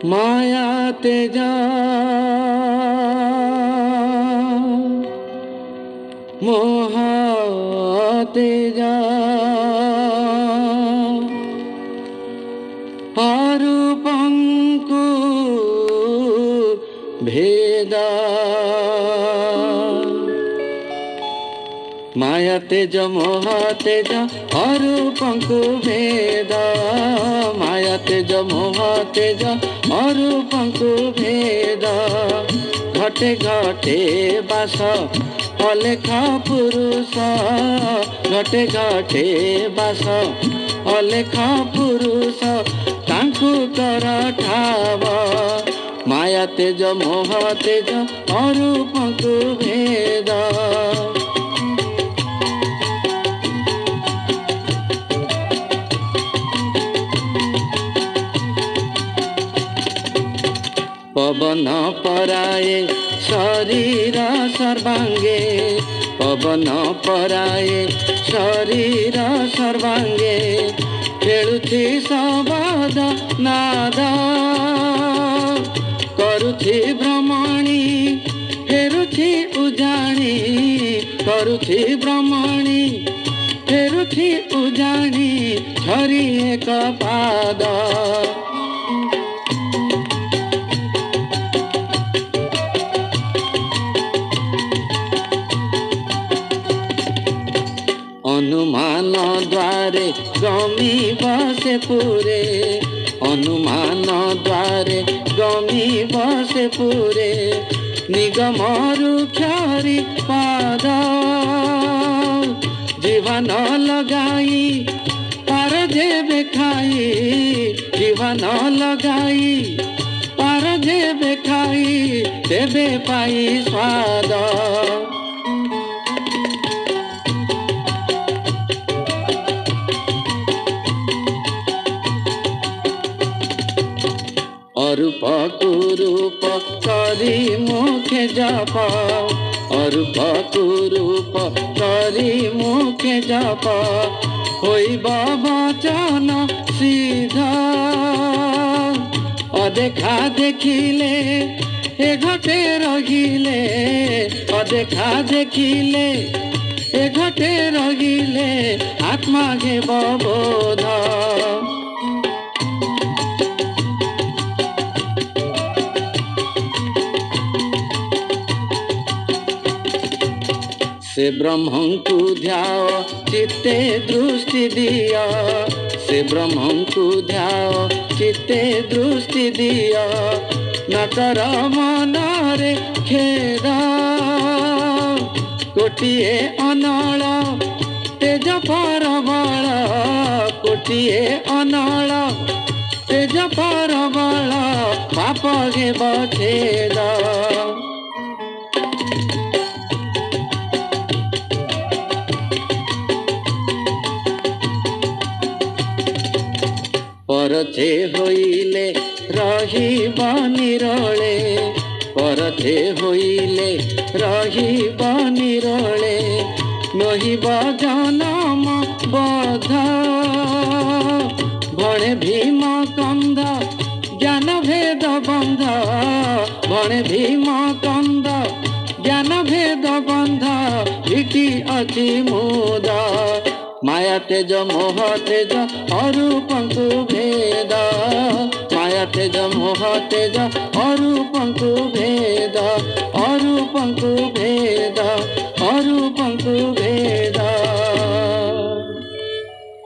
माया तेजा मोह तेजा अरूपंकु भेदा माया तेज मोह तेज अरूपंकु भेदा माया तेज मोह तेज अरूपंकु भेदा घटे घटे बास अलेखा पुरुष घटे घटे बास अलेखा पुरुष तांकु कर ठाव माया तेज मोह तेज अरूपंकु भेदा पवन पराए शरीर सर्वांगे पवन पराए शरीर सर्वांगे खेलुछि सबद नाद करुछि भ्रमणी फेरुछि उजाणी करुछि भ्रमणी फेरुछि उजाणी झरी एक पाद अनुमान द्वारे गमी बसे पूरे अनुमान द्वारे गमी बसे पूरे निगम रुक्षरी पाद जीवन लगाई पार जेबे खाई जीवन लगाई पार जेबे खाई तेबे पाई स्वाद अरूप कुरूप करी मुखे जप अरूप कुरूप करी मुखे जप होइब वचन सीधा अदेखा देखिले ए घटे रहिले अदेखा देखिले ए घटे रहिले आत्मा घेब बोध से ब्रह्मं को ध्याओ चित्ते दृष्टि दिया से ब्रह्मं को ध्याओ चित्ते दृष्टि दिया न कर मन रे खेद कोटिए अनल तेज परबल कोटिए अनल तेज परबल पाप घेब छेद परछे होइले रहिब निरले परछे होइले रहिब निरले नहिब जनम बध भणे भीम कंद ज्ञान भेद बंध भणे भीम कंद ज्ञान भेद बंध इति अति मुद माया तेज मोह तेज अरूपंकु भेद माया तेज मोह तेज अरूपंकु भेद अरूपंकु भेद।